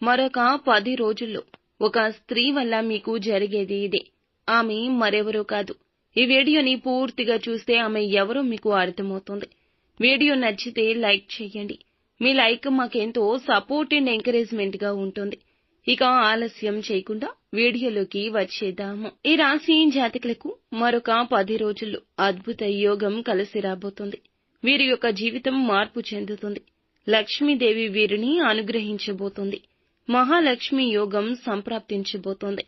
మరొక 10 రోజుల్లో ఒక స్త్రీ వల్ల మీకు జరిగేది ఇదే. ఆమె మరెవరో కాదు. ఈ వీడియోని పూర్తిగా చూస్తే ఆమె ఎవరో మీకు అర్థమవుతుంది. వీడియో నచ్చితే లైక్ చేయండి. మీ లైక్ మాకెంతో సపోర్ట్ అండ్ ఎంకరేజ్మెంట్ గా ఉంటుంది. ఇక ఆలస్యం చేయకుండా వీడియోలోకి వచ్చేద్దాము. ఈ రాశి జాతకులకు మరొక 10 రోజుల్లో అద్భుత యోగం కలిసి రాబోతుంది. వీరి యొక్క జీవితం మార్పు చెందుతుంది. లక్ష్మీదేవి వీరిని అనుగ్రహించబోతుంది. మహాలక్ష్మి యోగం సంప్రాప్తించబోతోంది.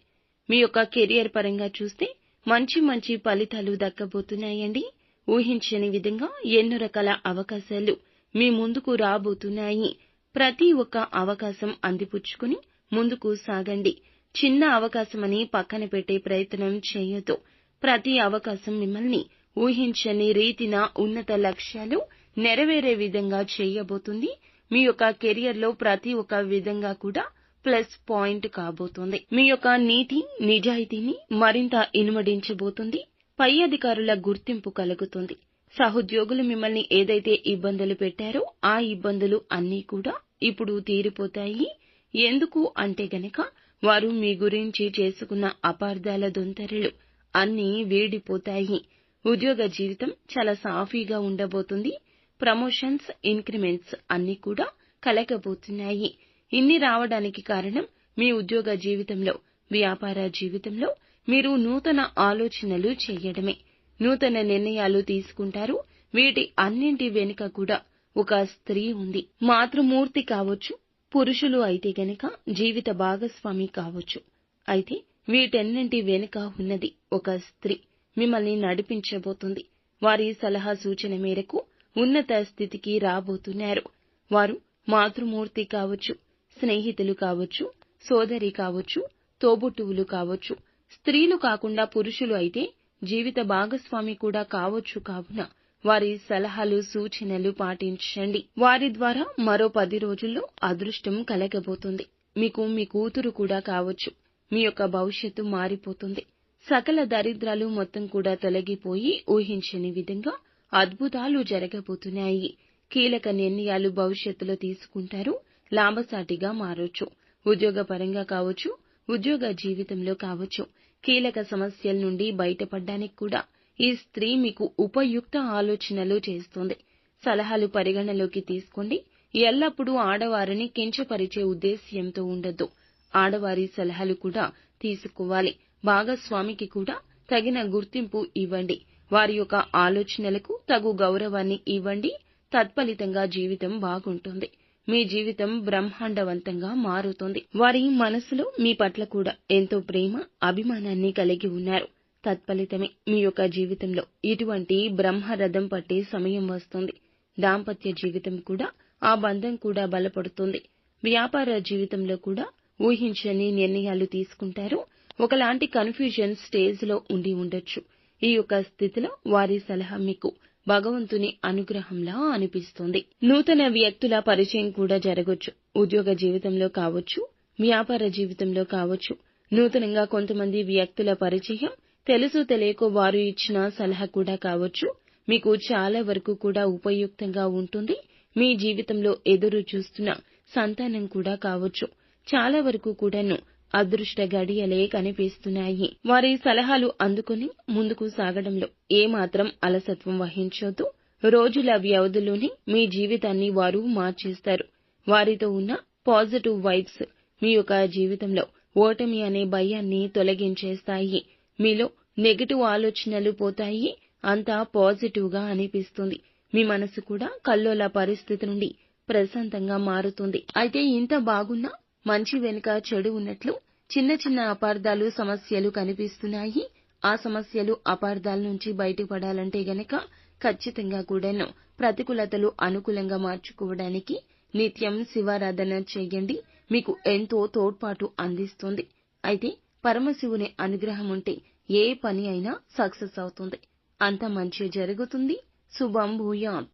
మీ యొక్క కెరియర్ పరంగా చూస్తే మంచి మంచి ఫలితాలు దక్కబోతున్నాయండి. ఊహించని విధంగా ఎన్నో రకాల అవకాశాలు మీ ముందుకు రాబోతున్నాయి. ప్రతి ఒక్క అవకాశం అందిపుచ్చుకుని ముందుకు సాగండి. చిన్న అవకాశమని పక్కన పెట్టే ప్రయత్నం చేయొద్దు. ప్రతి అవకాశం మిమ్మల్ని ఊహించని రీతిన ఉన్నత లక్ష్యాలు నెరవేరే విధంగా చేయబోతుంది. మీ యొక్క కెరియర్లో ప్రతి ఒక్క విధంగా కూడా ప్లస్ పాయింట్ కాబోతోంది. మీ యొక్క నీతి నిజాయితీని మరింత ఇనుమడించబోతుంది. పై అధికారుల గుర్తింపు కలుగుతుంది. సహోద్యోగులు మిమ్మల్ని ఏదైతే ఇబ్బందులు పెట్టారో ఆ ఇబ్బందులు అన్నీ కూడా ఇప్పుడు తీరిపోతాయి. ఎందుకు అంటే గనక వారు మీ గురించి చేసుకున్న అపార్థాల దొంతరలు అన్నీ వీడిపోతాయి. ఉద్యోగ జీవితం చాలా సాఫీగా ఉండబోతుంది. ప్రమోషన్స్, ఇంక్రిమెంట్స్ అన్నీ కూడా కలగబోతున్నాయి. ఇన్ని రావడానికి కారణం మీ ఉద్యోగ జీవితంలో, వ్యాపార జీవితంలో మీరు నూతన ఆలోచనలు చేయడమే. నూతన నిర్ణయాలు తీసుకుంటారు. వీటి అన్నింటి వెనుక కూడా ఒక స్త్రీ ఉంది. మాతృమూర్తి కావచ్చు, పురుషులు అయితే గనక జీవిత భాగస్వామి కావచ్చు. అయితే వీటన్నింటి వెనుక ఉన్నది ఒక స్త్రీ. మిమ్మల్ని నడిపించబోతుంది. వారి సలహా సూచన మేరకు ఉన్నత స్థితికి రాబోతున్నారు. వారు మాతృమూర్తి కావచ్చు, స్నేహితులు కావచ్చు, సోదరి కావచ్చు, తోబుట్టువులు కావచ్చు. స్త్రీలు కాకుండా పురుషులు అయితే జీవిత భాగస్వామి కూడా కావచ్చు. కావున వారి సలహాలు సూచనలు పాటించండి. వారి ద్వారా మరో 10 రోజుల్లో అదృష్టం కలగబోతుంది. మీకు మీ కూతురు కూడా కావచ్చు. మీ యొక్క భవిష్యత్తు మారిపోతుంది. సకల దరిద్రాలు మొత్తం కూడా తొలగిపోయి ఊహించని విధంగా అద్భుతాలు జరగబోతున్నాయి. కీలక నిర్ణయాలు భవిష్యత్తులో తీసుకుంటారు. లాభసాటిగా మారొచ్చు. ఉద్యోగపరంగా కావచ్చు, ఉద్యోగ జీవితంలో కావచ్చు. కీలక సమస్యల నుండి బయటపడడానికి కూడా ఈ స్త్రీ మీకు ఉపయుక్త ఆలోచనలు చేస్తుంది. సలహాలు పరిగణలోకి తీసుకోండి. ఎల్లప్పుడూ ఆడవారిని కించపరిచే ఉద్దేశ్యంతో ఉండొద్దు. ఆడవారి సలహాలు కూడా తీసుకోవాలి. భాగస్వామికి కూడా తగిన గుర్తింపు ఇవ్వండి. వారి యొక్క ఆలోచనలకు తగు గౌరవాన్ని ఇవ్వండి. తత్ఫలితంగా జీవితం బాగుంటుంది. మీ జీవితం బ్రహ్మాండవంతంగా మారుతుంది. వారి మనసులో మీ పట్ల కూడా ఎంతో ప్రేమ, అభిమానాన్ని కలిగి ఉన్నారు. తత్ఫలితమే మీ యొక్క జీవితంలో ఇటువంటి బ్రహ్మరథం పట్టే సమయం వస్తుంది. దాంపత్య జీవితం కూడా, ఆ బంధం కూడా బలపడుతుంది. వ్యాపార జీవితంలో కూడా ఊహించని నిర్ణయాలు తీసుకుంటారు. ఒకలాంటి కన్ఫ్యూజన్ స్టేజ్ లో ఉండి ఉండొచ్చు. ఈ యొక్క స్థితిలో వారి సలహా మీకు భగవంతుని అనుగ్రహంలా అనిపిస్తుంది. నూతన వ్యక్తుల పరిచయం కూడా జరగొచ్చు. ఉద్యోగ జీవితంలో కావచ్చు, వ్యాపార జీవితంలో కావచ్చు. నూతనంగా కొంతమంది వ్యక్తుల పరిచయం, తెలుసు తెలియకో వారు ఇచ్చిన సలహా కూడా కావచ్చు. మీకు చాలా వరకు కూడా ఉపయుక్తంగా ఉంటుంది. మీ జీవితంలో ఎదురు చూస్తున్న సంతానం కూడా కావచ్చు. చాలా వరకు కూడాను అదృష్ట గడియలే కనిపిస్తున్నాయి. వారి సలహాలు అందుకుని ముందుకు సాగడంలో ఏమాత్రం అలసత్వం వహించొద్దు. రోజుల వ్యవధిలోనే మీ జీవితాన్ని వారు మార్చేస్తారు. వారితో ఉన్న పాజిటివ్ వైబ్స్ మీ యొక్క జీవితంలో ఓటమి అనే భయాన్ని తొలగించేస్తాయి. మీలో నెగటివ్ ఆలోచనలు పోతాయి. అంతా పాజిటివ్ గా అనిపిస్తుంది. మీ మనసు కూడా కల్లోల పరిస్థితి నుండి ప్రశాంతంగా మారుతుంది. అయితే ఇంత బాగున్నా మంచి వెనుక చెడు ఉన్నట్లు చిన్న చిన్న అపార్థాలు, సమస్యలు కనిపిస్తున్నాయి. ఆ సమస్యలు, అపార్థాల నుంచి బయటపడాలంటే గనక ఖచ్చితంగా కూడాను ప్రతికూలతలు అనుకూలంగా మార్చుకోవడానికి నిత్యం శివారాధన చేయండి. మీకు ఎంతో తోడ్పాటు అందిస్తుంది. అయితే పరమశివుని అనుగ్రహం ఉంటే ఏ పని అయినా సక్సెస్ అవుతుంది. అంతా మంచి జరుగుతుంది. శుభం భూయాత్.